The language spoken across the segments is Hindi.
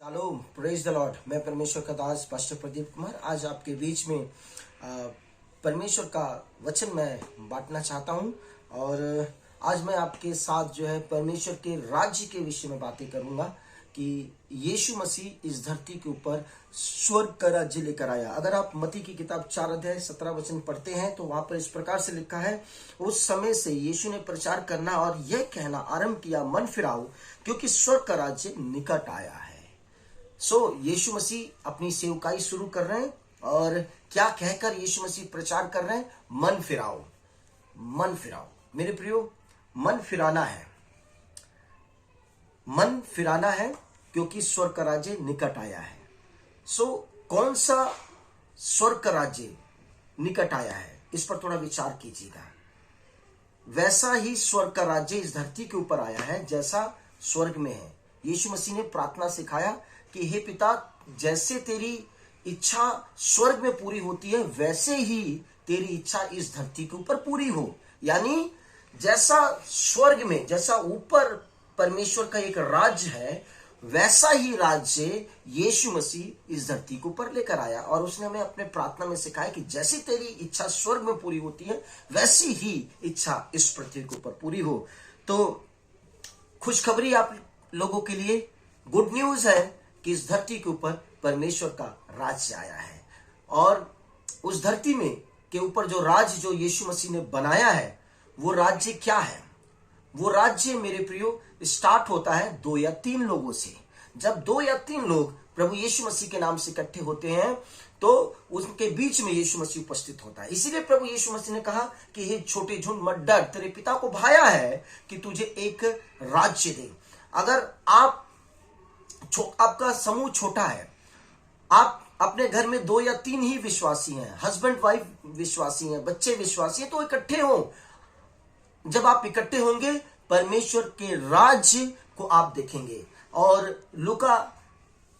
Shalom, praise the Lord. मैं परमेश्वर का दास पास्टर प्रदीप कुमार आज आपके बीच में परमेश्वर का वचन मैं बांटना चाहता हूं। और आज मैं आपके साथ जो है परमेश्वर के राज्य के विषय में बातें करूंगा कि यीशु मसीह इस धरती के ऊपर स्वर्ग का राज्य लेकर आया। अगर आप मत्ती की किताब 4 अध्याय 17 वचन पढ़ते हैं तो वहां पर इस प्रकार से लिखा है, उस समय से यीशु ने प्रचार करना और यह कहना आरंभ किया, मन फिराओ क्योंकि स्वर्ग का राज्य निकट आया है। यीशु मसीह अपनी सेवकाई शुरू कर रहे हैं और क्या कहकर यीशु मसीह प्रचार कर रहे हैं? मन फिराओ, मन फिराओ। मेरे प्रियो, मन फिराना है, मन फिराना है क्योंकि स्वर्ग का राज्य निकट आया है। कौन सा स्वर्ग का राज्य निकट आया है, इस पर थोड़ा विचार कीजिएगा। वैसा ही स्वर्ग का राज्य इस धरती के ऊपर आया है जैसा स्वर्ग में है। यीशु मसीह ने प्रार्थना सिखाया कि हे पिता, जैसे तेरी इच्छा स्वर्ग में पूरी होती है वैसे ही तेरी इच्छा इस धरती के ऊपर पूरी हो। यानी जैसा स्वर्ग में, जैसा ऊपर परमेश्वर का एक राज्य है, वैसा ही राज्य यीशु मसीह इस धरती के ऊपर लेकर आया। और उसने हमें अपने प्रार्थना में सिखाया कि जैसी तेरी इच्छा स्वर्ग में पूरी होती है वैसी ही इच्छा इस पृथ्वी के ऊपर पूरी हो। तो खुशखबरी आप लोगों के लिए, गुड न्यूज है कि इस धरती के ऊपर परमेश्वर का राज्य आया है। और उस धरती में के ऊपर जो राज्य जो यीशु मसीह ने बनाया है, वो राज्य क्या है? वो राज्य मेरे प्रियो स्टार्ट होता है 2 या 3 लोगों से। जब 2 या 3 लोग प्रभु यीशु मसीह के नाम से इकट्ठे होते हैं तो उनके बीच में यीशु मसीह उपस्थित होता है। इसीलिए प्रभु यीशु मसीह ने कहा कि हे छोटे झुंड मत डर, तेरे पिता को भाया है कि तुझे एक राज्य दे। अगर आपका समूह छोटा है, आप अपने घर में 2 या 3 ही विश्वासी हैं, हस्बैंड वाइफ विश्वासी हैं, बच्चे विश्वासी हैं, तो इकट्ठे हो। जब आप इकट्ठे होंगे परमेश्वर के राज्य को आप देखेंगे। और लूका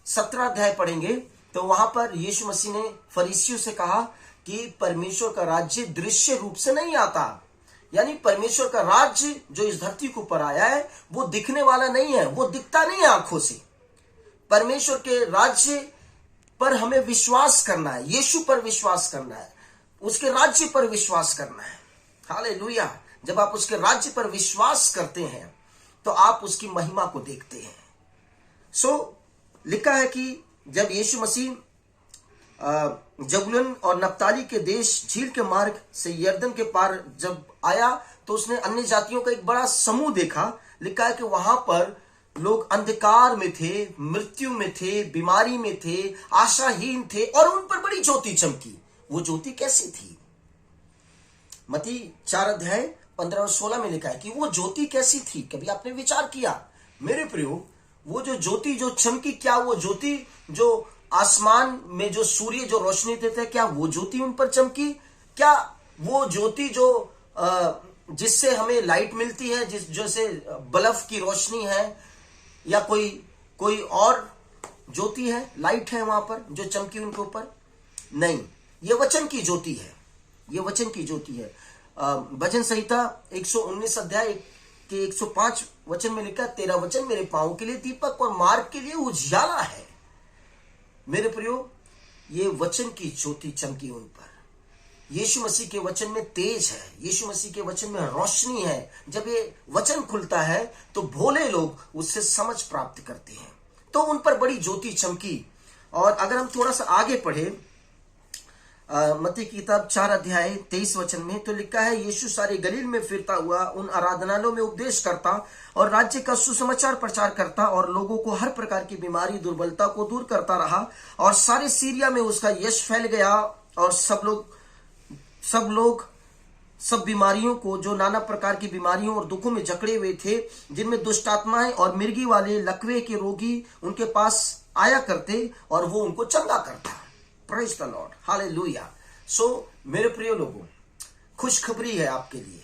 17 अध्याय पढ़ेंगे तो वहां पर यीशु मसीह ने फरीसियों से कहा कि परमेश्वर का राज्य दृश्य रूप से नहीं आता। यानी परमेश्वर का राज्य जो इस धरती के ऊपर आया है वो दिखने वाला नहीं है, वो दिखता नहीं है आंखों से। परमेश्वर के राज्य पर हमें विश्वास करना है, यीशु पर विश्वास करना है, उसके राज्य पर विश्वास करना है। हालेलुया। जब आप उसके राज्य पर विश्वास करते हैं तो आप उसकी महिमा को देखते हैं। लिखा है कि जब यीशु मसीह जबूलून और नप्ताली के देश झील के मार्ग से यरदन के पार जब आया तो उसने अन्य जातियों का एक बड़ा समूह देखा। लिखा है कि वहां पर लोग अंधकार में थे, मृत्यु में थे, बीमारी में थे, आशाहीन थे और उन पर बड़ी ज्योति चमकी। वो ज्योति कैसी थी? मत्ती 4 अध्याय 15 और 16 में लिखा है कि वो ज्योति कैसी थी। कभी आपने विचार किया? मेरे प्रियो, वो जो ज्योति जो चमकी, क्या वो ज्योति जो आसमान में जो सूर्य जो रोशनी देता है, क्या वो ज्योति उन पर चमकी? क्या वो ज्योति जो जिससे हमें लाइट मिलती है, जैसे बल्ब की रोशनी है या कोई और ज्योति है, लाइट है वहां पर जो चमकी उनके ऊपर? नहीं, ये वचन की ज्योति है, ये वचन की ज्योति है। भजन संहिता 119 अध्याय के 105 वचन में लिखा, तेरा वचन मेरे पांव के लिए दीपक और मार्ग के लिए उजियाला है। मेरे प्रियो, ये वचन की ज्योति चमकी उन पर। यीशु मसीह के वचन में तेज है, यीशु मसीह के वचन में रोशनी है। जब ये वचन खुलता है तो भोले लोग उससे समझ प्राप्त करते हैं। तो उन पर बड़ी ज्योति चमकी। और अगर हम थोड़ा सा आगे पढ़े मत्ती की किताब 4 अध्याय 23 वचन में तो लिखा है, यीशु सारे गलील में फिरता हुआ उन आराधनालयों में उपदेश करता और राज्य का सुसमाचार प्रचार करता और लोगों को हर प्रकार की बीमारी दुर्बलता को दूर करता रहा। और सारे सीरिया में उसका यश फैल गया और सब बीमारियों को, जो नाना प्रकार की बीमारियों और दुखों में जकड़े हुए थे, जिनमें दुष्ट आत्माएं और मिर्गी वाले लकवे के रोगी उनके पास आया करते और वो उनको चंगा करता। Praise the Lord, hallelujah. मेरे प्रिय लोगों, खुशखबरी है आपके लिए।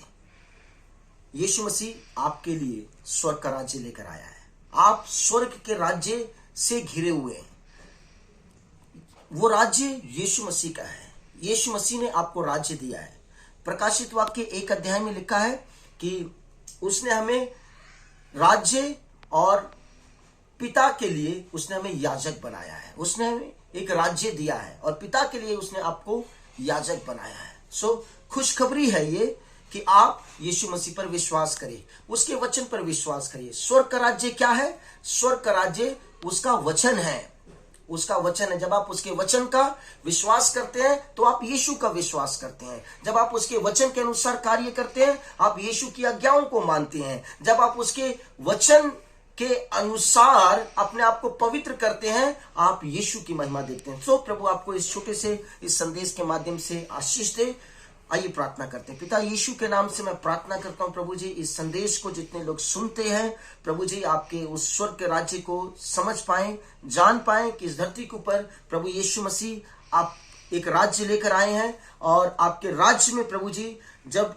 यीशु मसीह आपके लिए स्वर्ग का राज्य लेकर आया है। आप स्वर्ग के राज्य से घिरे हुए हैं। वो राज्य यीशु मसीह का है। यीशु मसीह ने आपको राज्य दिया है। प्रकाशित वाक्य 1 अध्याय में लिखा है कि उसने हमें राज्य और पिता के लिए उसने हमें याजक बनाया है, उसने हमें एक राज्य दिया है और पिता के लिए उसने आपको याजक बनाया है। सो खुशखबरी है ये कि आप यीशु मसीह पर विश्वास करें, उसके वचन पर विश्वास करिए। स्वर्ग का राज्य क्या है? स्वर्ग का राज्य उसका वचन है, उसका वचन है। जब आप उसके वचन का विश्वास करते हैं तो आप यीशु का विश्वास करते हैं। जब आप उसके वचन के अनुसार कार्य करते हैं, आप यीशु की आज्ञाओं को मानते हैं। जब आप उसके वचन के अनुसार अपने आप को पवित्र करते हैं, आप यीशु की महिमा देते हैं। सो प्रभु आपको इस छोटे से इस संदेश के माध्यम से आशीष दे। आइए प्रार्थना करते हैं। पिता यीशु के नाम से मैं प्रार्थना करता हूं प्रभु जी, इस संदेश को जितने लोग सुनते हैं प्रभु जी, आपके उस स्वर्ग के राज्य को समझ पाए, जान पाए कि इस धरती के ऊपर प्रभु यीशु मसीह आप एक राज्य लेकर आए हैं। और आपके राज्य में प्रभु जी जब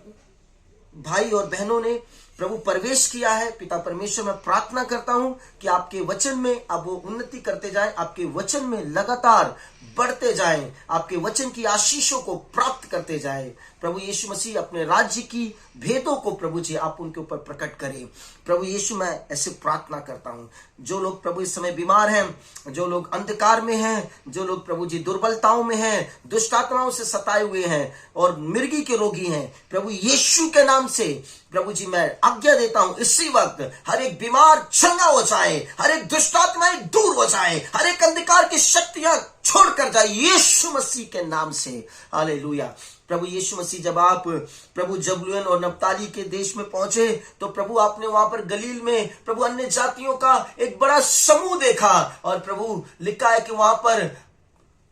भाई और बहनों ने प्रभु प्रवेश किया है, पिता परमेश्वर मैं प्रार्थना करता हूं कि आपके वचन में अब वो उन्नति करते जाएं, आपके वचन में लगातार बढ़ते जाएं, आपके वचन की आशीषों को प्राप्त करते जाएं। प्रभु यीशु मसीह अपने राज्य की भेदों को प्रभु जी आप उनके ऊपर प्रकट करें। प्रभु यीशु मैं ऐसे प्रार्थना करता हूं, जो लोग प्रभु इस समय बीमार हैं, जो लोग अंधकार में हैं, जो लोग प्रभु जी दुर्बलताओं में हैं, दुष्ट आत्माओं से सताए हुए हैं और मिर्गी के रोगी हैं, प्रभु यीशु के नाम से प्रभु जी मैं आज्ञा देता हूं इसी वक्त हर एक बीमार चंगा हो जाए, हर एक दुष्ट आत्माएं दूर हो जाए, हर एक अंधकार की शक्तियां छोड़कर जाए यीशु मसीह के नाम से। हालेलुया। प्रभु यीशु मसीह जब आप प्रभु जबूलून और नप्ताली के देश में पहुंचे तो प्रभु आपने वहां पर गलील में प्रभु अन्य जातियों का एक बड़ा समूह देखा और प्रभु लिखा है कि वहां पर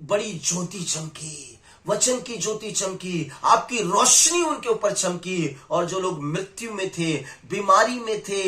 बड़ी ज्योति चमकी, वचन की ज्योति चमकी, आपकी रोशनी उनके ऊपर चमकी। और जो लोग मृत्यु में थे, बीमारी में थे,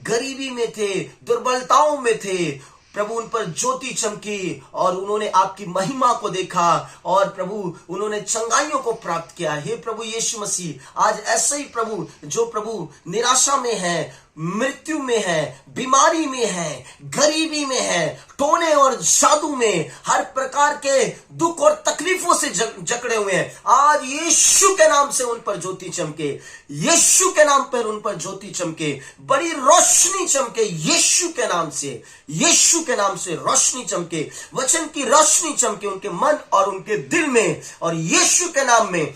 गरीबी में थे, दुर्बलताओं में थे, प्रभु उन पर ज्योति चमकी और उन्होंने आपकी महिमा को देखा और प्रभु उन्होंने चंगाइयों को प्राप्त किया। हे प्रभु यीशु मसीह, आज ऐसे ही प्रभु जो प्रभु निराशा में है, मृत्यु में है, बीमारी में है, गरीबी में है, टोने और जादू में, हर प्रकार के दुख और तकलीफों से जकड़े हुए हैं, आज यीशु के नाम से उन पर ज्योति चमके, यीशु के नाम पर उन पर ज्योति चमके, बड़ी रोशनी चमके यीशु के नाम से, यीशु के नाम से रोशनी चमके, वचन की रोशनी चमके उनके मन और उनके दिल में। और यीशु के नाम में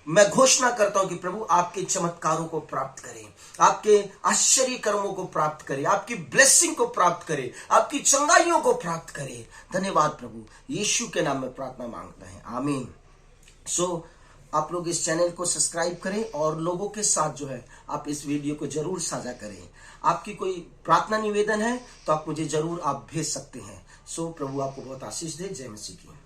मैं घोषणा करता हूं कि प्रभु आपके चमत्कारों को प्राप्त करें, आपके आश्चर्य कर्मों को प्राप्त करें, आपकी ब्लेसिंग को प्राप्त करें, आपकी चंगाइयों को प्राप्त करें। धन्यवाद प्रभु, यीशु के नाम में प्रार्थना मांगता है, आमीन। सो आप लोग इस चैनल को सब्सक्राइब करें और लोगों के साथ जो है आप इस वीडियो को जरूर साझा करें। आपकी कोई प्रार्थना निवेदन है तो आप मुझे जरूर आप भेज सकते हैं। सो प्रभु आपको बहुत आशीष दे। जय मसीह की।